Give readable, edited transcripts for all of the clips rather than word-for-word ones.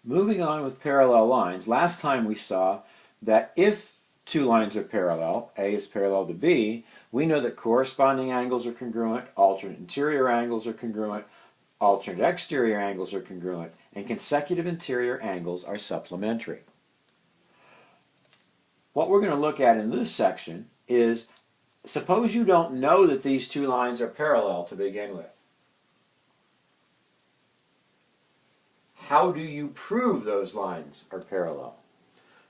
Moving on with parallel lines, last time we saw that if two lines are parallel, A is parallel to B, we know that corresponding angles are congruent, alternate interior angles are congruent, alternate exterior angles are congruent, and consecutive interior angles are supplementary. What we're going to look at in this section is, suppose you don't know that these two lines are parallel to begin with. How do you prove those lines are parallel?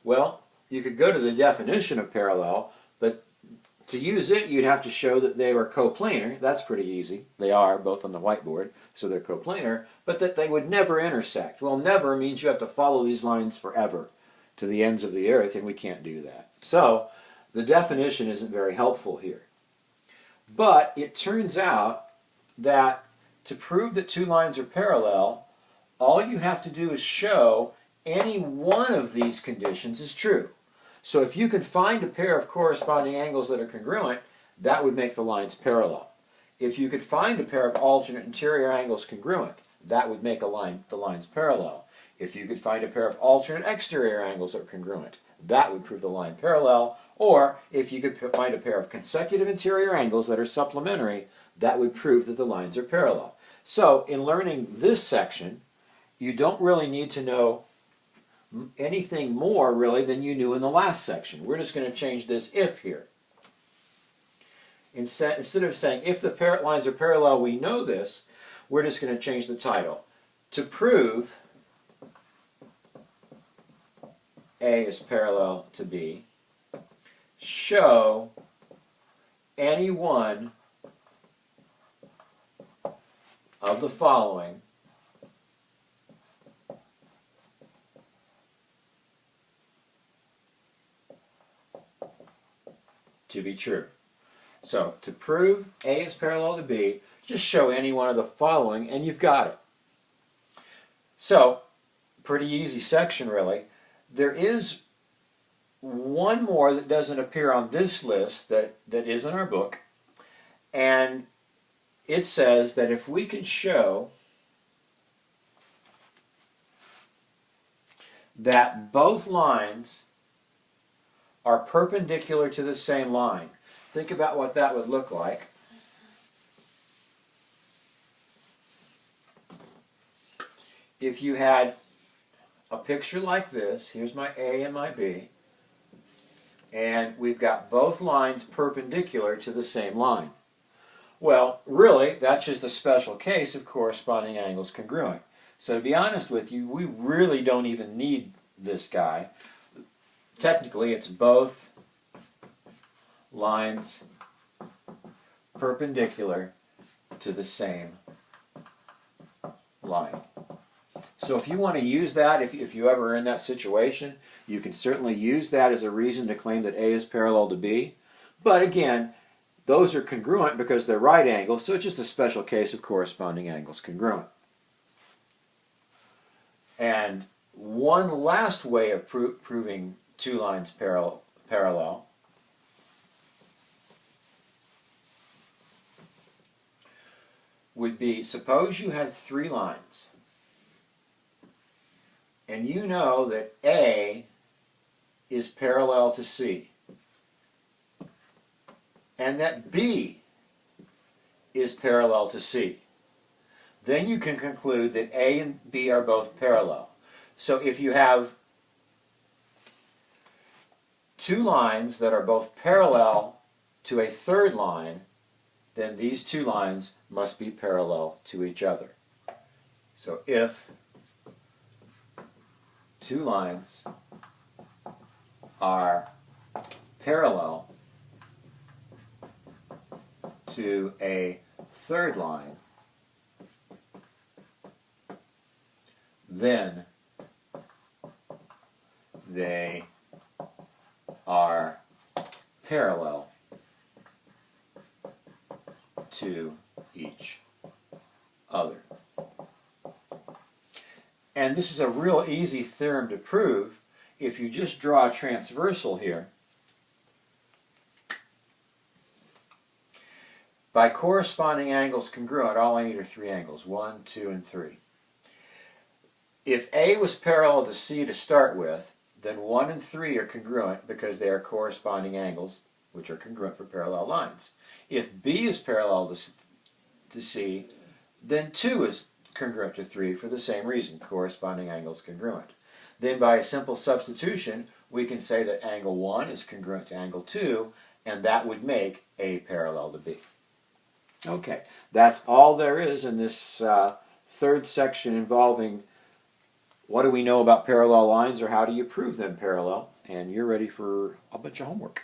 Well, you could go to the definition of parallel, but to use it, you'd have to show that they were coplanar. That's pretty easy. They are, both on the whiteboard, so they're coplanar, but that they would never intersect. Well, never means you have to follow these lines forever to the ends of the earth, and we can't do that. So, the definition isn't very helpful here. But it turns out that to prove that two lines are parallel, all you have to do is show any one of these conditions is true. So if you can find a pair of corresponding angles that are congruent, that would make the lines parallel. If you could find a pair of alternate interior angles congruent, that would make the lines parallel. If you could find a pair of alternate exterior angles that are congruent, that would prove the line parallel. Or if you could find a pair of consecutive interior angles that are supplementary, that would prove that the lines are parallel. So in learning this section, you don't really need to know anything more really than you knew in the last section. We're just going to change this if here. Instead of saying if the lines are parallel, we know this, we're just going to change the title. To prove A is parallel to B, show any one of the following to be true. So, to prove A is parallel to B, just show any one of the following and you've got it. So, pretty easy section really. There is one more that doesn't appear on this list that is in our book, and it says that if we can show that both lines are perpendicular to the same line. Think about what that would look like. If you had a picture like this, here's my A and my B, and we've got both lines perpendicular to the same line. Well, really, that's just a special case of corresponding angles congruent. So to be honest with you, we really don't even need this guy. Technically, it's both lines perpendicular to the same line. So if you want to use that, if you ever are in that situation, you can certainly use that as a reason to claim that A is parallel to B. But again, those are congruent because they're right angles, so it's just a special case of corresponding angles congruent. And one last way of proving two lines parallel would be, suppose you had three lines and you know that A is parallel to C and that B is parallel to C. Then you can conclude that A and B are both parallel. So if you have two lines that are both parallel to a third line, then these two lines must be parallel to each other. So if two lines are parallel to a third line, then they are parallel to each other. And this is a real easy theorem to prove. If you just draw a transversal here, by corresponding angles congruent, all I need are three angles, 1, 2, and 3. If A was parallel to C to start with, then 1 and 3 are congruent because they are corresponding angles, which are congruent for parallel lines. If B is parallel to C, then 2 is congruent to 3 for the same reason, corresponding angles congruent. Then by a simple substitution, we can say that angle 1 is congruent to angle 2, and that would make A parallel to B. Okay, that's all there is in this third section involving what do we know about parallel lines, or how do you prove them parallel, and you're ready for a bunch of homework.